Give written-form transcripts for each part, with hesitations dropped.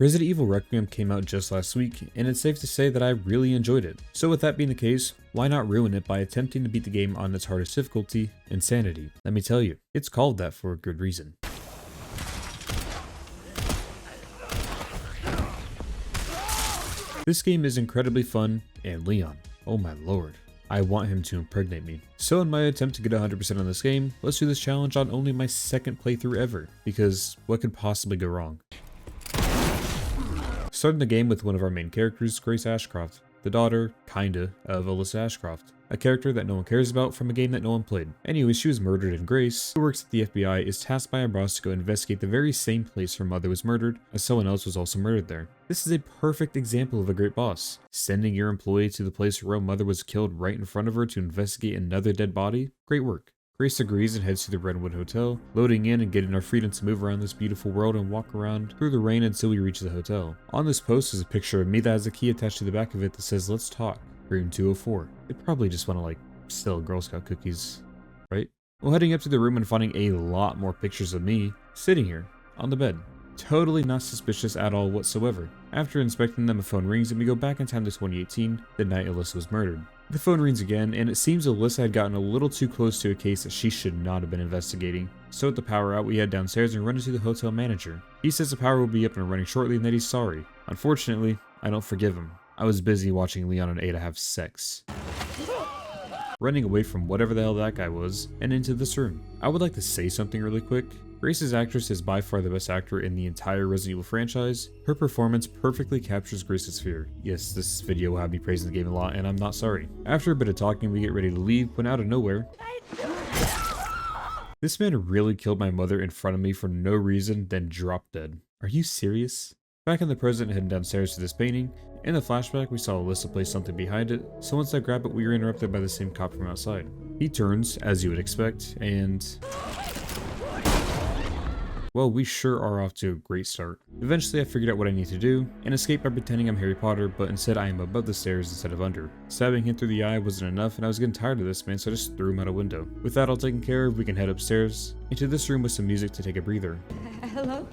Resident Evil Requiem came out just last week, and it's safe to say that I really enjoyed it. So with that being the case, why not ruin it by attempting to beat the game on its hardest difficulty, Insanity? Let me tell you, it's called that for a good reason. This game is incredibly fun, and Leon, oh my lord, I want him to impregnate me. So in my attempt to get 100% on this game, let's do this challenge on only my second playthrough ever, because what could possibly go wrong? Starting the game with one of our main characters, Graceashcroft, the daughter, kinda, of Alyssaashcroft, a character that no one cares about from a game that no one played. Anyways, she was murdered, and Grace, who works at the FBI, is tasked by her boss to go investigate the very same place her mother was murdered, as someone else was also murdered there. This is a perfect example of a great boss. Sending your employee to the place her own mother was killed right in front of her to investigate another dead body? Great work. Grace agrees and heads to the Redwood Hotel, loading in and getting our freedom to move around this beautiful world and walk around through the rain until we reach the hotel. On this post is a picture of me that has a key attached to the back of it that says, "Let's talk, room 204. They probably just want to sell Girl Scout cookies, right? Well, heading up to the room and finding a lot more pictures of me sitting here on the bed. Totally not suspicious at all whatsoever. After inspecting them, a phone rings and we go back in time to 2018, the night Alyssa was murdered. The phone rings again, and it seems Alyssa had gotten a little too close to a case that she should not have been investigating. So with the power out, we head downstairs and run into the hotel manager. He says the power will be up and running shortly and that he's sorry. Unfortunately, I don't forgive him. I was busy watching Leon and Ada have sex. Running away from whatever the hell that guy was, and into this room. I would like to say something really quick. Grace's actress is by far the best actor in the entire Resident Evil franchise. Her performance perfectly captures Grace's fear. Yes, this video will have me praising the game a lot, and I'm not sorry. After a bit of talking, we get ready to leave when out of nowhere, this man really killed my mother in front of me for no reason, then dropped dead. Are you serious? Back in the present, heading downstairs to this painting. In the flashback, we saw Alyssa place something behind it, so once I grab it, we were interrupted by the same cop from outside. He turns, as you would expect, and well, we sure are off to a great start. Eventually, I figured out what I need to do, and escape by pretending I'm Harry Potter, but instead I am above the stairs instead of under. Stabbing him through the eye wasn't enough, and I was getting tired of this man, so I just threw him out a window. With that all taken care of, we can head upstairs, into this room with some music to take a breather. Hello?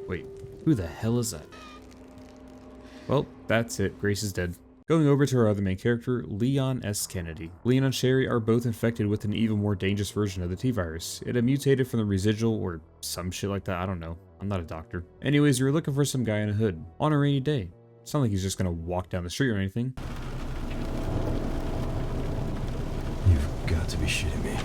Wait, who the hell is that? Well, that's it, Grace is dead. Going over to our other main character, Leonkennedy. Leon and Sherry are both infected with an even more dangerous version of the T-virus. It had mutated from the residual or some shit like that, I don't know. I'm not a doctor. Anyways, you're looking for some guy in a hood, on a rainy day. It's not like he's just gonna walk down the street or anything. You've got to be shitting me.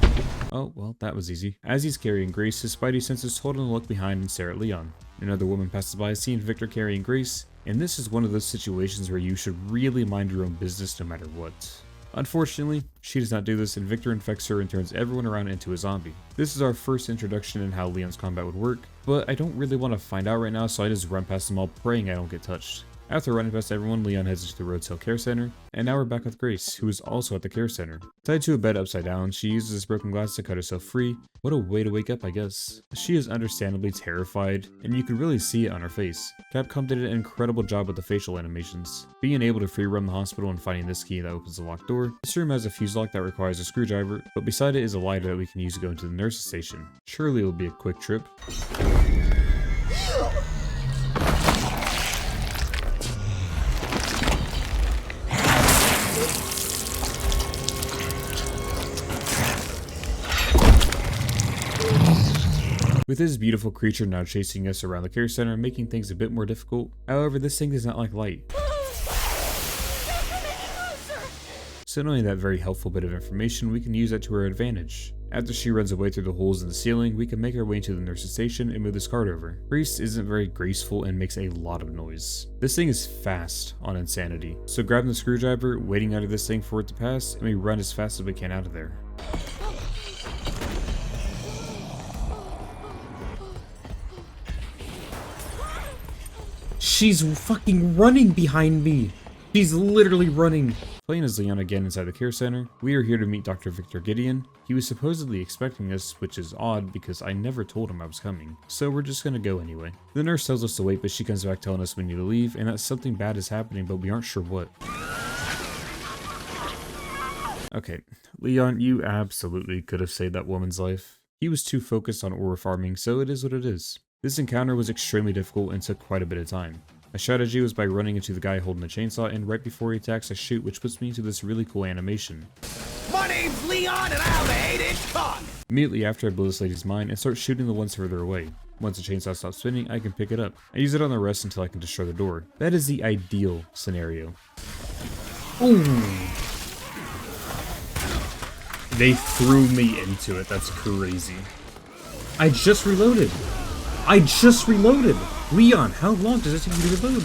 Oh, well, that was easy. As he's carrying Grace, his spidey senses told him to look behind and stare at Leon. Another woman passes by, seeing Victor carrying Grace, and this is one of those situations where you should really mind your own business no matter what. Unfortunately, she does not do this, and Victor infects her and turns everyone around into a zombie. This is our first introduction in how Leon's combat would work, but I don't really want to find out right now, so I just run past them all praying I don't get touched. After running past everyone, Leon heads into the Rhodes Care Center, and now we're back with Grace, who is also at the care center. Tied to a bed upside down, she uses this broken glass to cut herself free. What a way to wake up, I guess. She is understandably terrified, and you can really see it on her face. Capcom did an incredible job with the facial animations. Being able to free roam the hospital and finding this key that opens the locked door. This room has a fuse lock that requires a screwdriver, but beside it is a lighter that we can use to go into the nurse's station. Surely it'll be a quick trip. With this beautiful creature now chasing us around the care center, making things a bit more difficult. However, this thing does not like light. So knowing that very helpful bit of information, we can use that to our advantage. After she runs away through the holes in the ceiling, we can make our way into the nurse's station and move this cart over. Grace isn't very graceful and makes a lot of noise. This thing is fast on Insanity, so grabbing the screwdriver, waiting under this thing for it to pass, and we run as fast as we can out of there. She's fucking running behind me. She's literally running. Playing as Leon again inside the care center, we are here to meet Dr. Victor Gideon. He was supposedly expecting us, which is odd because I never told him I was coming. So we're just gonna go anyway. The nurse tells us to wait, but she comes back telling us we need to leave and that something bad is happening, but we aren't sure what. Okay, Leon, you absolutely could have saved that woman's life. He was too focused on ore farming, so it is what it is. This encounter was extremely difficult and took quite a bit of time. My strategy was by running into the guy holding the chainsaw, and right before he attacks I shoot, which puts me into this really cool animation. My name's Leon and I have a 8-inch cock! Immediately after I blow this lady's mind and start shooting the ones further away. Once the chainsaw stops spinning, I can pick it up. I use it on the rest until I can destroy the door. That is the ideal scenario. Ooh. They threw me into it, that's crazy. I just reloaded! Leon, how long does it take you to reload?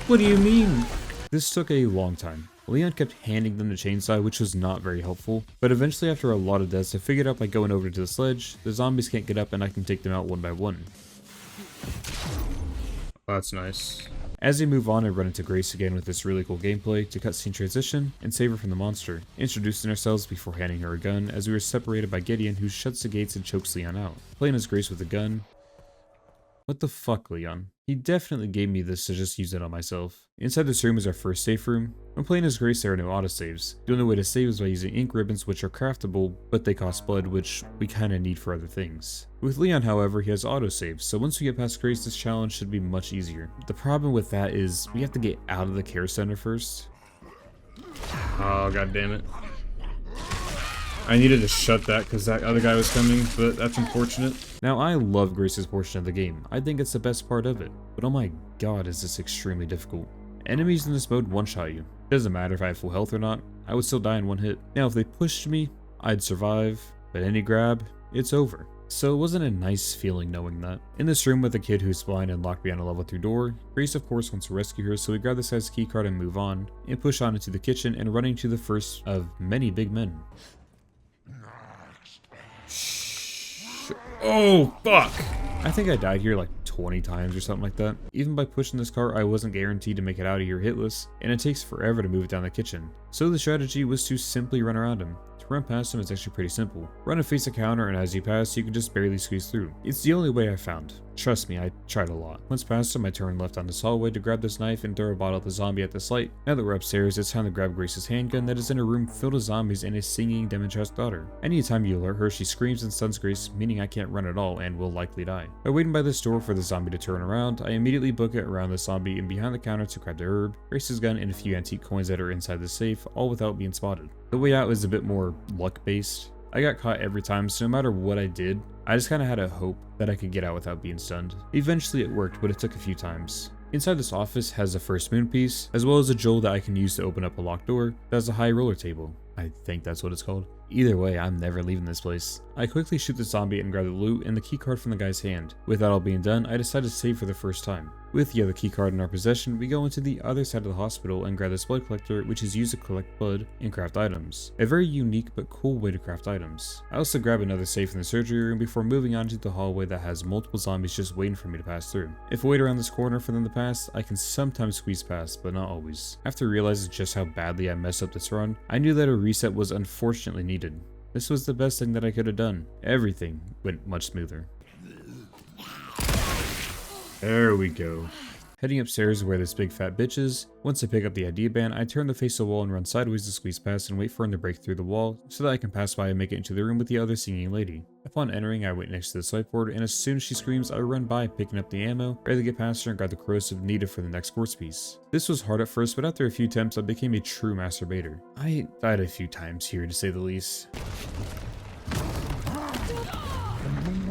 What do you mean? This took a long time. Leon kept handing them the chainsaw, which was not very helpful, but eventually after a lot of deaths I figured out by going over to the sledge, the zombies can't get up and I can take them out one by one. That's nice. As we move on, I run into Grace again with this really cool gameplay to cutscene transition and save her from the monster, introducing ourselves before handing her a gun as we were separated by Gideon, who shuts the gates and chokes Leon out. Playing as Grace with a gun. What the fuck, Leon? He definitely gave me this to just use it on myself. Inside this room is our first safe room. When playing as Grace, there are no autosaves. The only way to save is by using ink ribbons, which are craftable, but they cost blood, which we kinda need for other things. With Leon, however, he has autosaves, so once we get past Grace, this challenge should be much easier. The problem with that is, we have to get out of the care center first. Oh, god damn it. I needed to shut that because that other guy was coming, but that's unfortunate. Now, I love Grace's portion of the game. I think it's the best part of it. But oh my god, is this extremely difficult. Enemies in this mode one-shot you. It doesn't matter if I have full health or not, I would still die in one hit. Now, if they pushed me, I'd survive, but any grab, it's over. So it wasn't a nice feeling knowing that. In this room with a kid who's blind and locked behind a level 3 door, Grace of course wants to rescue her, so we grab this guy's keycard and move on, and push on into the kitchen and running to the first of many big men. Oh, fuck! I think I died here like 20 times or something like that. Even by pushing this car, I wasn't guaranteed to make it out of here hitless, and it takes forever to move it down the kitchen. So the strategy was to simply run around him. To run past him is actually pretty simple. Run and face a counter, and as you pass, you can just barely squeeze through. It's the only way I found. Trust me, I tried a lot. Once past him, I turn left down this hallway to grab this knife and throw a bottle at the zombie at this light. Now that we're upstairs, it's time to grab Grace's handgun that is in a room filled with zombies and a singing Demontress daughter. Anytime you alert her, she screams and stuns Grace, meaning I can't run at all and will likely die. By waiting by this door for the zombie to turn around, I immediately book it around the zombie and behind the counter to grab the herb, Grace's gun, and a few antique coins that are inside the safe, all without being spotted. The way out is a bit more luck-based. I got caught every time, so no matter what I did, I just kinda had a hope that I could get out without being stunned. Eventually it worked, but it took a few times. Inside this office has a first moon piece, as well as a jewel that I can use to open up a locked door that has a high roller table. I think that's what it's called. Either way, I'm never leaving this place. I quickly shoot the zombie and grab the loot and the keycard from the guy's hand. With that all being done, I decide to save for the first time. With the other keycard in our possession, we go into the other side of the hospital and grab this blood collector, which is used to collect blood and craft items. A very unique but cool way to craft items. I also grab another safe in the surgery room before moving on to the hallway that has multiple zombies just waiting for me to pass through. If I wait around this corner for them to pass, I can sometimes squeeze past, but not always. After realizing just how badly I messed up this run, I knew that a reset was unfortunately needed. This was the best thing that I could have done. Everything went much smoother. There we go. Heading upstairs where this big fat bitch is. Once I pick up the ID band, I turn to face the wall and run sideways to squeeze past and wait for him to break through the wall so that I can pass by and make it into the room with the other singing lady. Upon entering, I wait next to the sideboard, and as soon as she screams, I run by picking up the ammo, ready to get past her and grab the corrosive needed for the next quartz piece. This was hard at first, but after a few attempts, I became a true masturbator. I died a few times here, to say the least.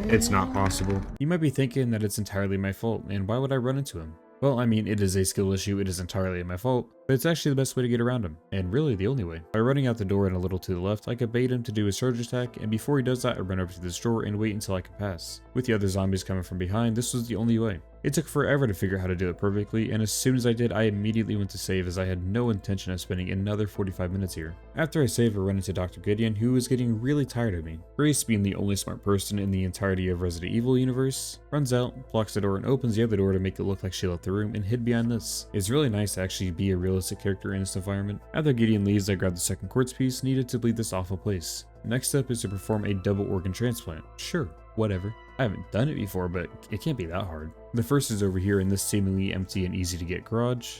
It's not possible. You might be thinking that it's entirely my fault, and why would I run into him? Well, I mean, it is a skill issue, it is entirely my fault, but it's actually the best way to get around him, and really the only way. By running out the door and a little to the left, I can bait him to do his charge attack, and before he does that, I run over to this door and wait until I can pass. With the other zombies coming from behind, this was the only way. It took forever to figure out how to do it perfectly, and as soon as I did, I immediately went to save as I had no intention of spending another 45 minutes here. After I save, I run into Dr. Gideon, who was getting really tired of me. Grace, being the only smart person in the entirety of Resident Evil universe, runs out, blocks the door, and opens the other door to make it look like she left the room and hid behind this. It's really nice to actually be a realistic character in this environment. After Gideon leaves, I grab the second quartz piece needed to bleed this awful place. Next step is to perform a double organ transplant. Sure, whatever. I haven't done it before, but it can't be that hard. The first is over here in this seemingly empty and easy to get garage.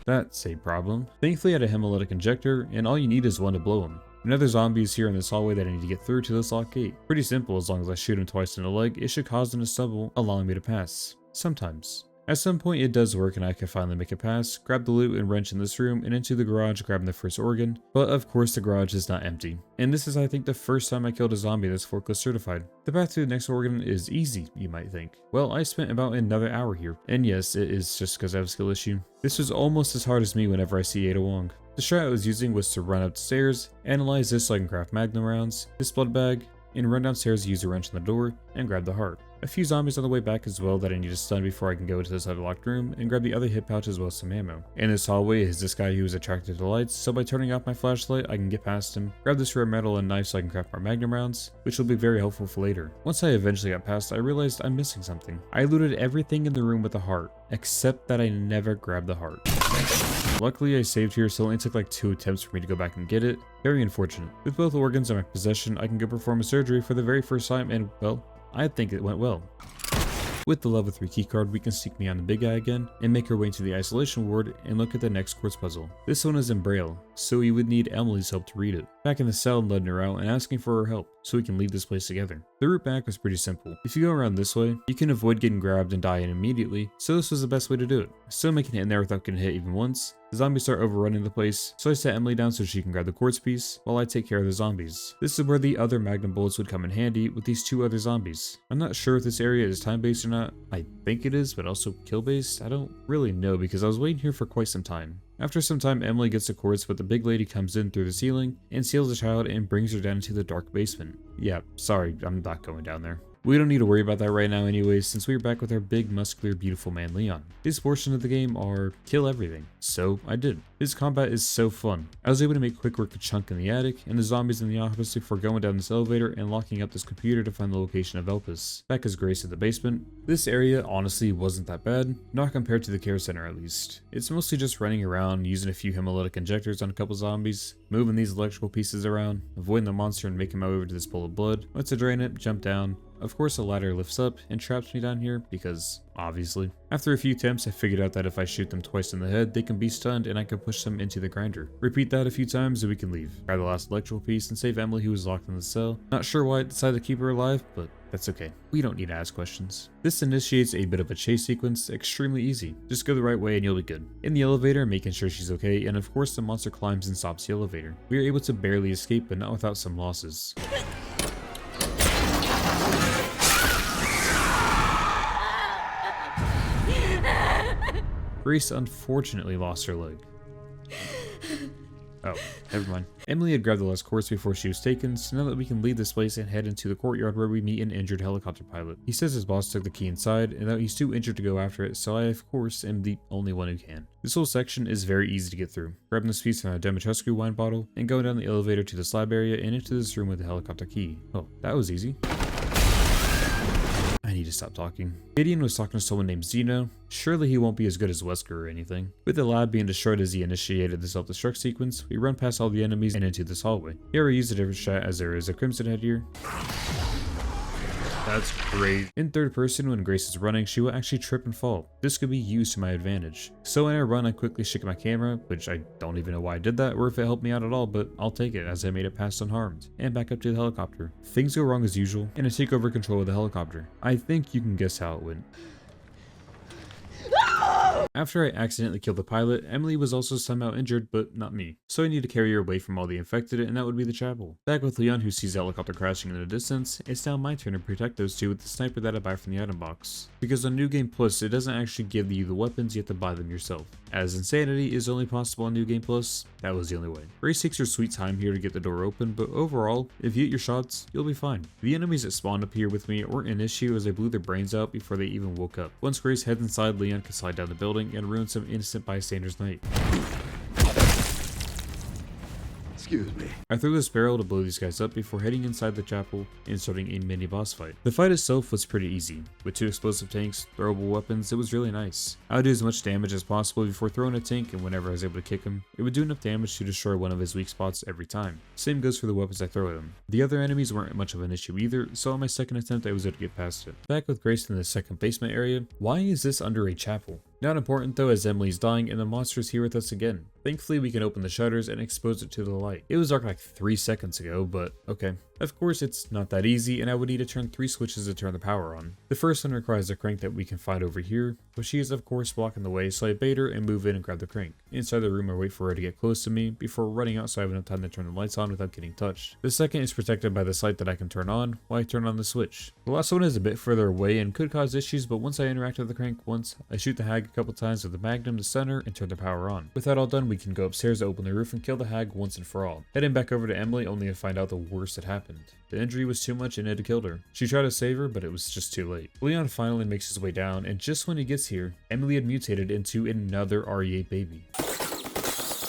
That's a problem. Thankfully I had a hemolytic injector, and all you need is one to blow him. Another zombie is here in this hallway that I need to get through to this locked gate. Pretty simple, as long as I shoot him twice in the leg, it should cause him to stumble, allowing me to pass. Sometimes. At some point it does work and I can finally make it pass, grab the loot and wrench in this room and into the garage grabbing the first organ, but of course the garage is not empty. And this is I think the first time I killed a zombie that's forklift certified. The path to the next organ is easy, you might think. Well, I spent about another hour here, and yes, it is just because I have a skill issue. This was almost as hard as me whenever I see Ada Wong. The strat I was using was to run up the stairs, analyze this so I can craft magnum rounds, this blood bag, and run downstairs, use a wrench on the door, and grab the heart. A few zombies on the way back as well that I need to stun before I can go into this other locked room and grab the other hip pouch as well as some ammo. In this hallway is this guy who is attracted to lights, so by turning off my flashlight I can get past him, grab this rare metal and knife so I can craft more magnum rounds, which will be very helpful for later. Once I eventually got past, I realized I'm missing something. I looted everything in the room with the heart, except that I never grabbed the heart. Luckily I saved here, so it only took like 2 attempts for me to go back and get it. Very unfortunate. With both organs in my possession, I can go perform a surgery for the very first time and, well, I think it went well. With the level 3 keycard, we can sneak beyond the big guy again and make our way into the isolation ward and look at the next quartz puzzle. This one is in Braille, so we would need Emily's help to read it. Back in the cell, letting her out and asking for her help so we can leave this place together. The route back was pretty simple. If you go around this way, you can avoid getting grabbed and dying immediately, so this was the best way to do it. Still making it in there without getting hit even once. The zombies start overrunning the place, so I set Emily down so she can grab the quartz piece while I take care of the zombies. This is where the other magnum bullets would come in handy with these 2 other zombies. I'm not sure if this area is time-based or not. I think it is, but also kill-based? I don't really know because I was waiting here for quite some time. After some time, Emily gets the quartz, but the big lady comes in through the ceiling and steals the child and brings her down into the dark basement. Yeah, sorry, I'm not going down there. We don't need to worry about that right now anyways, since we're back with our big, muscular, beautiful man Leon. His portion of the game are kill everything, so I did. His combat is so fun. I was able to make quick work of Chunk in the attic, and the zombies in the office before going down this elevator and locking up this computer to find the location of Elpis. Back as Grace in the basement. This area honestly wasn't that bad, not compared to the care center at least. It's mostly just running around, using a few hemolytic injectors on a couple zombies, moving these electrical pieces around, avoiding the monster and making my way over to this pool of blood. Once I drain it, jump down. Of course a ladder lifts up and traps me down here because, obviously. After a few attempts I figured out that if I shoot them twice in the head they can be stunned and I can push them into the grinder. Repeat that a few times and we can leave. Grab the last electrical piece and save Emily who was locked in the cell. Not sure why I decided to keep her alive, but that's okay. We don't need to ask questions. This initiates a bit of a chase sequence, extremely easy. Just go the right way and you'll be good. In the elevator, making sure she's okay, and of course the monster climbs and stops the elevator. We are able to barely escape but not without some losses. Grace unfortunately lost her leg. Oh, never mind. Emily had grabbed the last quartz before she was taken, so now that we can leave this place and head into the courtyard where we meet an injured helicopter pilot. He says his boss took the key inside and that he's too injured to go after it, so I of course am the only one who can. This whole section is very easy to get through. Grabbing this piece from a Demetrescu wine bottle and going down the elevator to the slab area and into this room with the helicopter key. Oh, that was easy. I need to stop talking. Gideon was talking to someone named Zeno. Surely he won't be as good as Wesker or anything. With the lab being destroyed as he initiated the self-destruct sequence, we run past all the enemies and into this hallway. Here I use a different shot as there is a crimson head here. That's great. In third person, when Grace is running, she will actually trip and fall. This could be used to my advantage. So when I run, I quickly shake my camera, which I don't even know why I did that or if it helped me out at all, but I'll take it as I made it past unharmed. And back up to the helicopter. Things go wrong as usual, and I take over control of the helicopter. I think you can guess how it went. After I accidentally killed the pilot, Emily was also somehow injured, but not me. So I need to carry her away from all the infected, and that would be the chapel. Back with Leon, who sees the helicopter crashing in the distance, it's now my turn to protect those two with the sniper that I buy from the item box. Because on New Game Plus, it doesn't actually give you the weapons, you have to buy them yourself. As Insanity is only possible on New Game Plus, that was the only way. Grace takes her sweet time here to get the door open, but overall, if you hit your shots, you'll be fine. The enemies that spawned up here with me weren't an issue as I blew their brains out before they even woke up. Once Grace heads inside, Leon can slide down the building and ruin some innocent bystander's night. Excuse me. I threw this barrel to blow these guys up before heading inside the chapel and starting a mini boss fight. The fight itself was pretty easy. With 2 explosive tanks, throwable weapons, it was really nice. I would do as much damage as possible before throwing a tank, and whenever I was able to kick him, it would do enough damage to destroy one of his weak spots every time. Same goes for the weapons I throw at him. The other enemies weren't much of an issue either, so on my second attempt I was able to get past it. Back with Grace in the second basement area. Why is this under a chapel? Not important though, as Emily's dying and the monster's here with us again. Thankfully we can open the shutters and expose it to the light. It was dark like 3 seconds ago, but okay. Of course it's not that easy, and I would need to turn 3 switches to turn the power on. The first one requires a crank that we can find over here, but she is of course blocking the way, so I bait her and move in and grab the crank. Inside the room I wait for her to get close to me before running out so I have enough time to turn the lights on without getting touched. The second is protected by this light that I can turn on while I turn on the switch. The last one is a bit further away and could cause issues, but once I interact with the crank once, I shoot the hag a couple times with the magnum to center and turn the power on. With that all done, we can go upstairs to open the roof and kill the hag once and for all. Heading back over to Emily only to find out the worst had happened. The injury was too much and it had killed her. She tried to save her, but it was just too late. Leon finally makes his way down, and just when he gets here, Emily had mutated into another RE8 baby.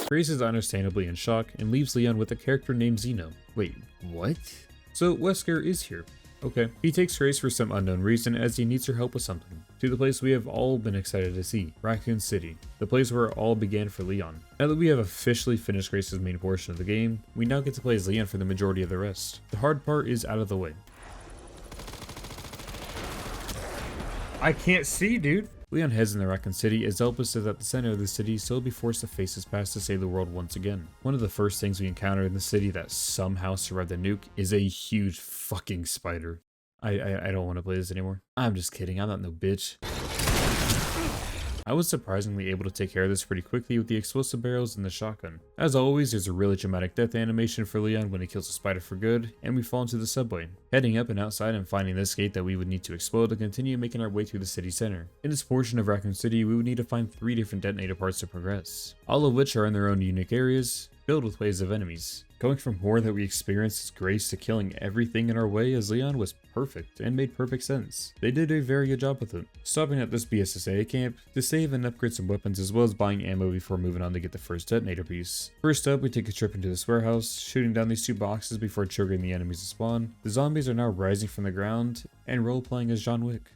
Grace is understandably in shock and leaves Leon with a character named Zeno. Wait, what? So Wesker is here. Okay. He takes Grace for some unknown reason as he needs her help with something. To the place we have all been excited to see, Raccoon City, the place where it all began for Leon. Now that we have officially finished Grace's main portion of the game, we now get to play as Leon for the majority of the rest. The hard part is out of the way. I can't see, dude. Leon heads in the Raccoon City as Elpis is at the center of the city, so he'll be forced to face his past to save the world once again. One of the first things we encounter in the city that somehow survived the nuke is a huge fucking spider. I don't want to play this anymore. I'm just kidding, I'm not no bitch. I was surprisingly able to take care of this pretty quickly with the explosive barrels and the shotgun. As always, there's a really dramatic death animation for Leon when he kills a spider for good, and we fall into the subway, heading up and outside and finding this gate that we would need to explode to continue making our way through the city center. In this portion of Raccoon City, we would need to find 3 different detonator parts to progress, all of which are in their own unique areas, filled with waves of enemies. Going from horror that we experienced as Grace to killing everything in our way as Leon was perfect and made perfect sense. They did a very good job with it. Stopping at this BSSA camp to save and upgrade some weapons as well as buying ammo before moving on to get the first detonator piece. First up, we take a trip into this warehouse, shooting down these 2 boxes before triggering the enemies to spawn. The zombies are now rising from the ground and role-playing as John Wick.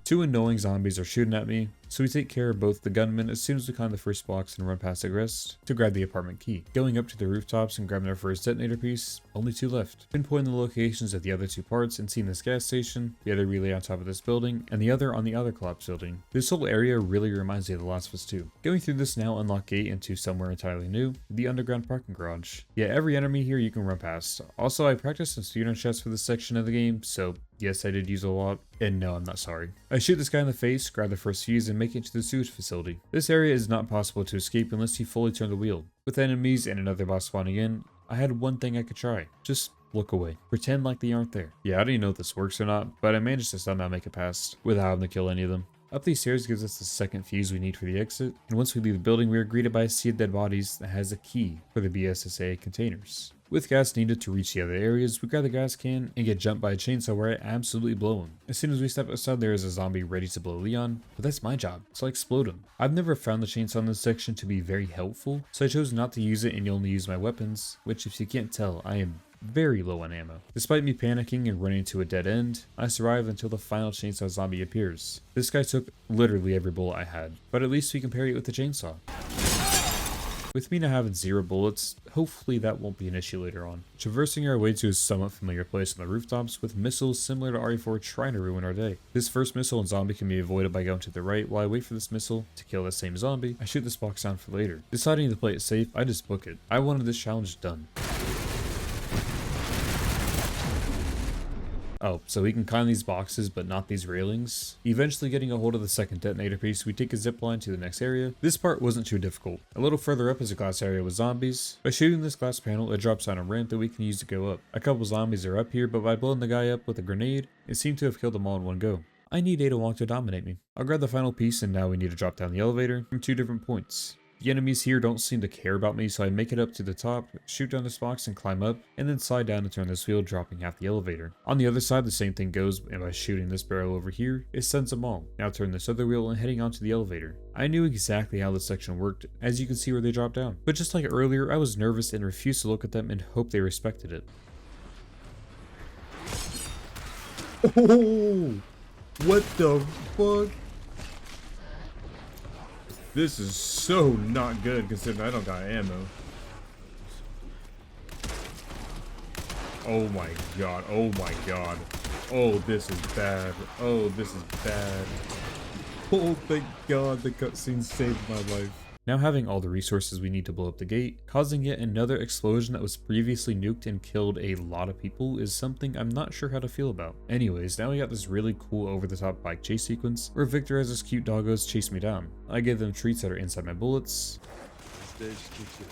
2 annoying zombies are shooting at me, so we take care of both the gunmen as soon as we climb the first box and run past the rest to grab the apartment key. Going up to the rooftops and grabbing our first detonator piece, only 2 left. Pinpointing the locations of the other 2 parts and seeing this gas station, the other relay on top of this building, and the other on the other collapsed building. This whole area really reminds me of The Last of Us 2. Going through this now unlock gate into somewhere entirely new, the underground parking garage. Yeah, every enemy here you can run past. Also, I practiced some speedrun shots for this section of the game, so yes, I did use a lot, and no, I'm not sorry. I shoot this guy in the face, grab the first fuse, and make it to the sewage facility. This area is not possible to escape unless you fully turn the wheel. With enemies and another boss spawning in, I had one thing I could try. Just look away. Pretend like they aren't there. Yeah, I don't even know if this works or not, but I managed to somehow make it past without having to kill any of them. Up these stairs gives us the second fuse we need for the exit, and once we leave the building, we are greeted by a sea of dead bodies that has a key for the BSSA containers. With gas needed to reach the other areas, we grab the gas can and get jumped by a chainsaw where I absolutely blow him. As soon as we step outside, there is a zombie ready to blow Leon, but that's my job, so I explode him. I've never found the chainsaw in this section to be very helpful, so I chose not to use it and only use my weapons, which if you can't tell, I am very low on ammo. Despite me panicking and running to a dead end, I survived until the final chainsaw zombie appears. This guy took literally every bullet I had, but at least we can parry it with the chainsaw. With me now having 0 bullets, hopefully that won't be an issue later on. Traversing our way to a somewhat familiar place on the rooftops with missiles similar to RE4 trying to ruin our day. This first missile and zombie can be avoided by going to the right while I wait for this missile to kill the same zombie. I shoot this box down for later. Deciding to play it safe, I just book it. I wanted this challenge done. Oh, so we can climb these boxes but not these railings. Eventually getting a hold of the second detonator piece, we take a zip line to the next area. This part wasn't too difficult. A little further up is a glass area with zombies. By shooting this glass panel, it drops down a ramp that we can use to go up. A couple zombies are up here, but by blowing the guy up with a grenade, it seemed to have killed them all in one go. I need Ada Wong to dominate me. I'll grab the final piece and now we need to drop down the elevator from 2 different points. The enemies here don't seem to care about me, so I make it up to the top, shoot down this box and climb up, and then slide down and turn this wheel, dropping half the elevator. On the other side, the same thing goes, and by shooting this barrel over here, it sends them all. Now turn this other wheel and heading onto the elevator. I knew exactly how this section worked, as you can see where they drop down. But just like earlier, I was nervous and refused to look at them and hope they respected it. Oh, what the fuck? This is so not good considering I don't got ammo. Oh my god, oh my god. Oh, this is bad. Oh, this is bad. Oh, thank God the cutscene saved my life. Now having all the resources we need to blow up the gate, causing yet another explosion that was previously nuked and killed a lot of people is something I'm not sure how to feel about. Anyways, now we got this really cool over-the-top bike chase sequence where Victor has his cute doggos chase me down. I give them treats that are inside my bullets.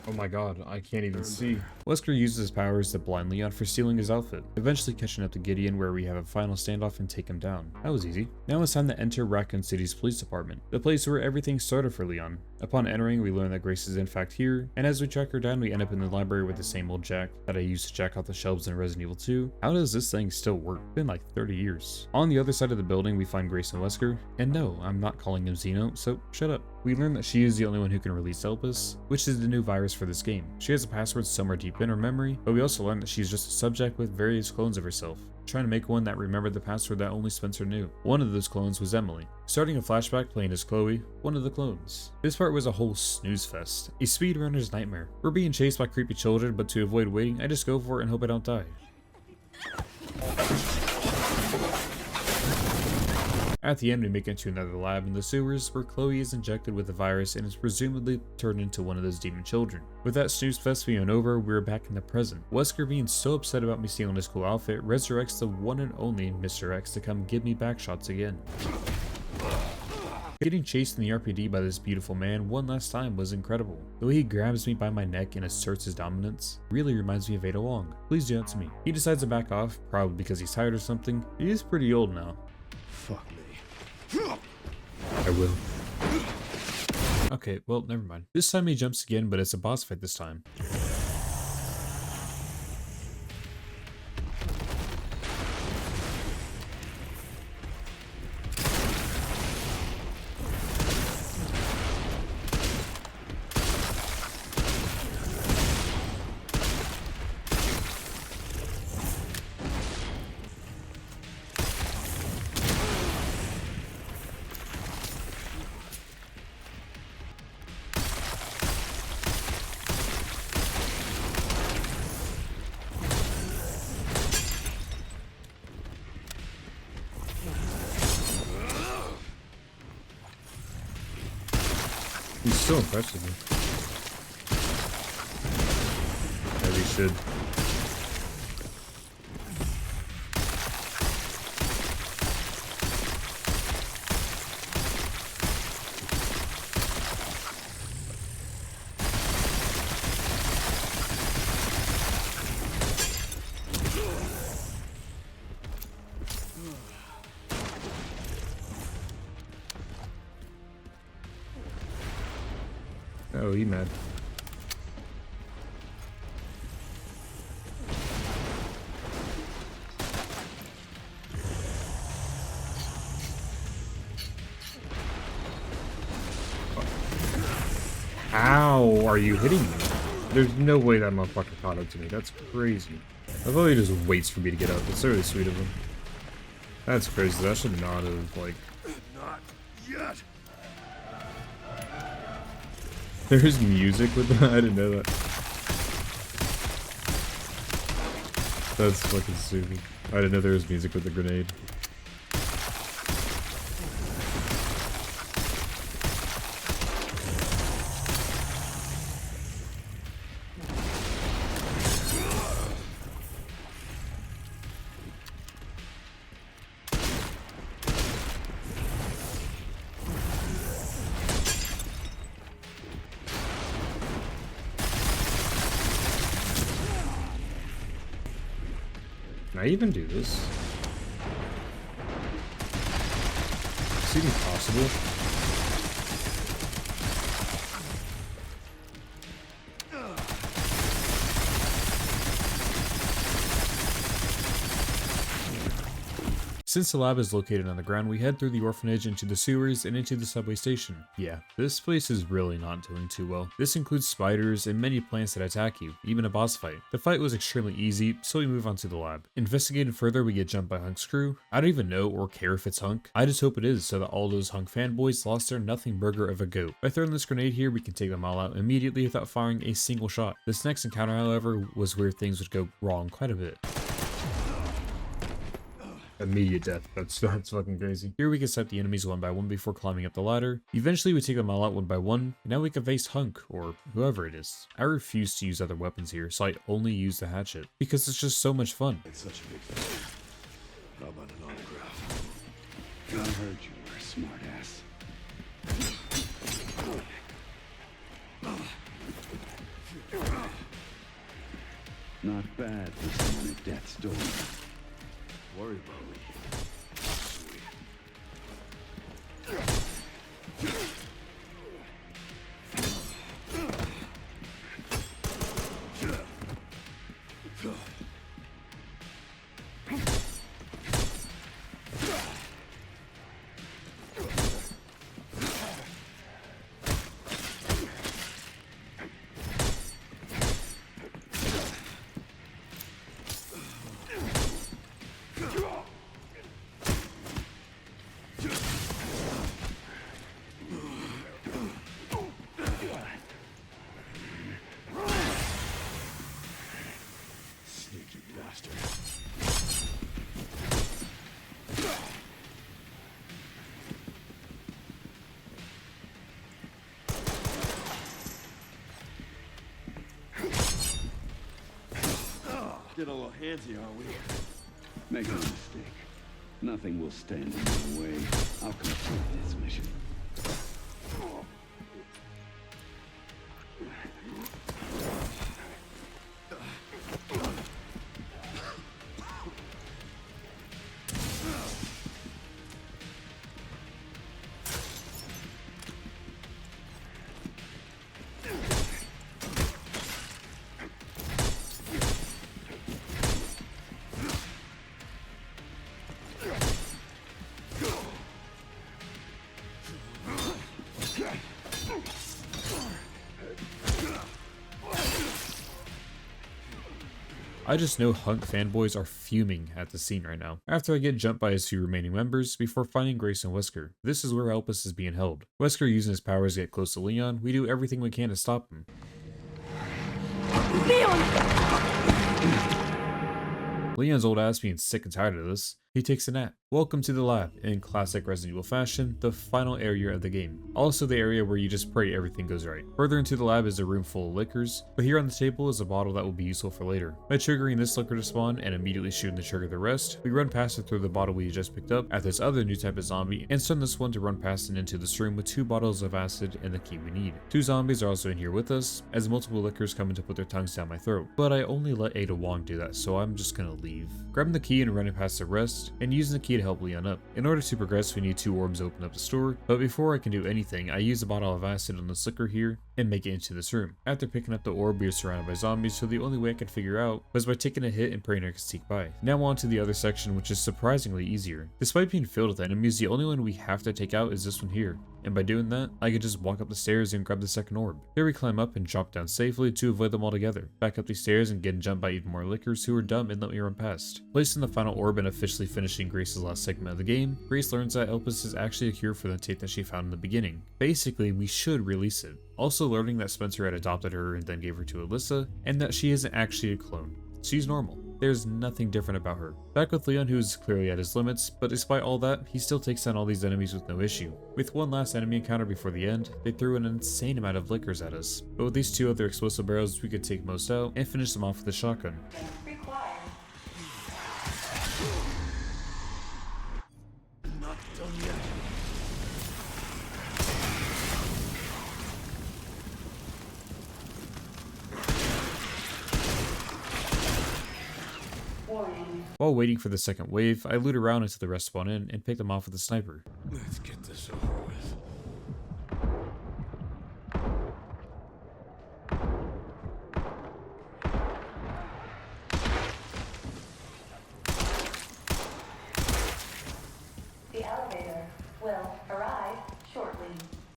Oh my God, I can't even see. Wesker uses his powers to blind Leon for stealing his outfit, eventually catching up to Gideon where we have a final standoff and take him down. That was easy. Now it's time to enter Raccoon City's police department, the place where everything started for Leon. Upon entering, we learn that Grace is in fact here, and as we track her down, we end up in the library with the same old jack that I used to jack off the shelves in Resident Evil 2. How does this thing still work? It's been like 30 years. On the other side of the building, we find Grace and Wesker, and no, I'm not calling him Zeno, so shut up. We learn that she is the only one who can release Elpis, which is the new virus for this game. She has a password somewhere deep in her memory, but we also learn that she's just a subject with various clones of herself, trying to make one that remembered the password that only Spencer knew. One of those clones was Emily. Starting a flashback playing as Chloe, one of the clones. This part was a whole snooze fest, a speedrunner's nightmare. We're being chased by creepy children, but to avoid waiting, I just go for it and hope I don't die. At the end, we make it to another lab in the sewers where Chloe is injected with the virus and is presumably turned into one of those demon children. With that snooze fest being over, we're back in the present. Wesker, being so upset about me stealing his cool outfit, resurrects the one and only Mr. X to come give me back shots again. Getting chased in the RPD by this beautiful man one last time was incredible. The way he grabs me by my neck and asserts his dominance really reminds me of Ada Wong. Please do that to me. He decides to back off, probably because he's tired or something. He is pretty old now. Fuck me. I will. Okay, well, never mind. This time he jumps again, but it's a boss fight this time. He's so impressive. As he should. Oh, he mad. How are you hitting me? There's no way that motherfucker caught up to me. That's crazy. I thought he just waits for me to get up. It's really sweet of him. That's crazy. That should not have, like... Not yet. There's music with that? I didn't know that. That's fucking stupid. I didn't know there was music with the grenade. Can I even do this? Is it even possible? Since the lab is located on the ground, we head through the orphanage into the sewers and into the subway station. Yeah, this place is really not doing too well. This includes spiders and many plants that attack you, even a boss fight. The fight was extremely easy, so we move on to the lab. Investigating further, we get jumped by Hunk's crew. I don't even know or care if it's Hunk. I just hope it is, so that all those Hunk fanboys lost their nothing burger of a goat. By throwing this grenade here, we can take them all out immediately without firing a single shot. This next encounter, however, was where things would go wrong quite a bit. Immediate death. That's fucking crazy. Here we can set the enemies one by one before climbing up the ladder. Eventually we take them all out one by one, and now we can face Hunk, or whoever it is. I refuse to use other weapons here, so I only use the hatchet, because it's just so much fun. It's such a big thing. How about an autograph? I heard you were a smart ass. Not bad for someone at death's door. Worry about me. Sneaky bastard. Get a little handsy, are we? Make no mistake. Nothing will stand in my way. I'll complete this mission. I just know Hunk fanboys are fuming at the scene right now, after I get jumped by his few remaining members before finding Grace and Wesker. This is where Elpis is being held. Wesker using his powers to get close to Leon, we do everything we can to stop him. Leon's old ass being sick and tired of this. He takes a nap. Welcome to the lab. In classic Resident Evil fashion, the final area of the game. Also the area where you just pray everything goes right. Further into the lab is a room full of liquors, but here on the table is a bottle that will be useful for later. By triggering this liquor to spawn and immediately shooting the trigger the rest, we run past it through the bottle we just picked up at this other new type of zombie and stun this one to run past it into this room with 2 bottles of acid and the key we need. 2 zombies are also in here with us, as multiple liquors come in to put their tongues down my throat, but I only let Ada Wong do that, so I'm just gonna leave. Grabbing the key and running past the rest, and using the key to help Leon up. In order to progress, we need 2 orbs to open up the store, but before I can do anything, I use a bottle of acid on this liquor here and make it into this room. After picking up the orb, we are surrounded by zombies, so the only way I could figure out was by taking a hit and praying I could sneak by. Now on to the other section, which is surprisingly easier. Despite being filled with enemies, the only one we have to take out is this one here. And by doing that, I could just walk up the stairs and grab the second orb. Here we climb up and drop down safely to avoid them altogether. Back up these stairs and getting jumped by even more lickers who are dumb and let me run past. Placing the final orb and officially finishing Grace's last segment of the game, Grace learns that Elpis is actually a cure for the tape that she found in the beginning. Basically, we should release it. Also learning that Spencer had adopted her and then gave her to Alyssa, and that she isn't actually a clone. She's normal. There's nothing different about her. Back with Leon, who is clearly at his limits, but despite all that, he still takes down all these enemies with no issue. With one last enemy encounter before the end, they threw an insane amount of liquors at us, but with these 2 other explosive barrels we could take most out and finish them off with a shotgun. Not done yet. While waiting for the second wave, I loot around until the rest spawn in and pick them off with a sniper. Let's get this over with. The elevator will arrive shortly.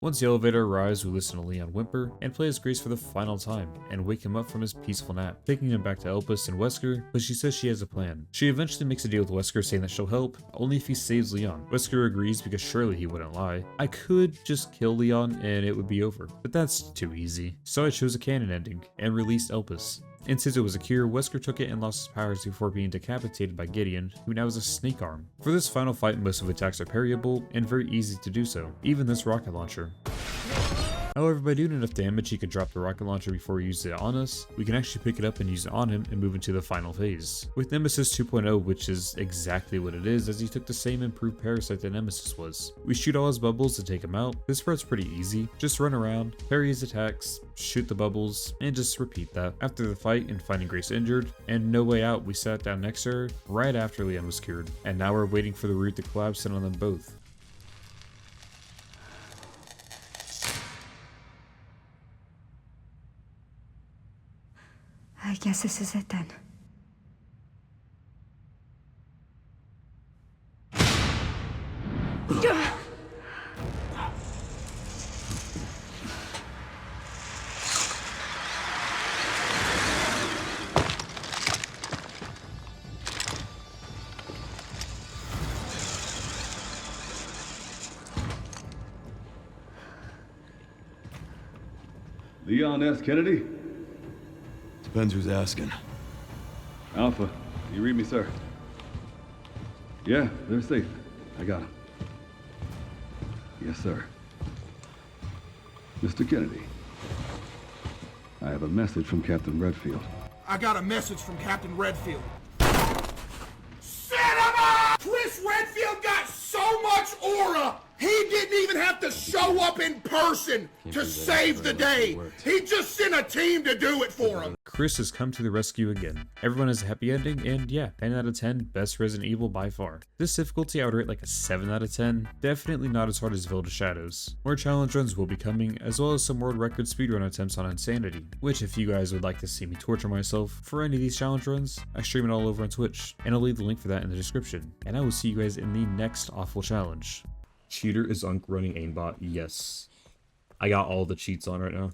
Once the elevator arrives, we listen to Leon whimper and play as Grace for the final time and wake him up from his peaceful nap, taking him back to Elpis and Wesker, but she says she has a plan. She eventually makes a deal with Wesker saying that she'll help, only if he saves Leon. Wesker agrees because surely he wouldn't lie. I could just kill Leon and it would be over, but that's too easy. So I chose a canon ending and released Elpis. And since it was a cure, Wesker took it and lost his powers before being decapitated by Gideon, who now has a snake arm. For this final fight, most of attacks are parryable and very easy to do so, even this rocket launcher. However, by doing enough damage, he can drop the rocket launcher before he uses it on us. We can actually pick it up and use it on him and move into the final phase. With Nemesis 2.0, which is exactly what it is, as he took the same improved parasite that Nemesis was. We shoot all his bubbles to take him out. This part's pretty easy. Just run around, parry his attacks, shoot the bubbles, and just repeat that. After the fight and finding Grace injured, and no way out, we sat down next to her right after Leon was cured. And now we're waiting for the root to collapse in on them both. I guess this is it then. Leon S. Kennedy? Depends who's asking. Alpha, you read me, sir? Yeah, they're safe. I got them. Yes, sir. Mr. Kennedy, I have a message from Captain Redfield. I got a message from Captain Redfield. Cinema! Chris Redfield got so much aura, he didn't even have to show up in person to save the day. He just sent a team to do it for him. Chris has come to the rescue again. Everyone has a happy ending, and yeah, 10 out of 10, best Resident Evil by far. This difficulty I would rate like a 7 out of 10, definitely not as hard as Village of Shadows. More challenge runs will be coming, as well as some world record speedrun attempts on Insanity, which if you guys would like to see me torture myself for any of these challenge runs, I stream it all over on Twitch, and I'll leave the link for that in the description. And I will see you guys in the next awful challenge. Cheater is Unk running aimbot. Yes. I got all the cheats on right now.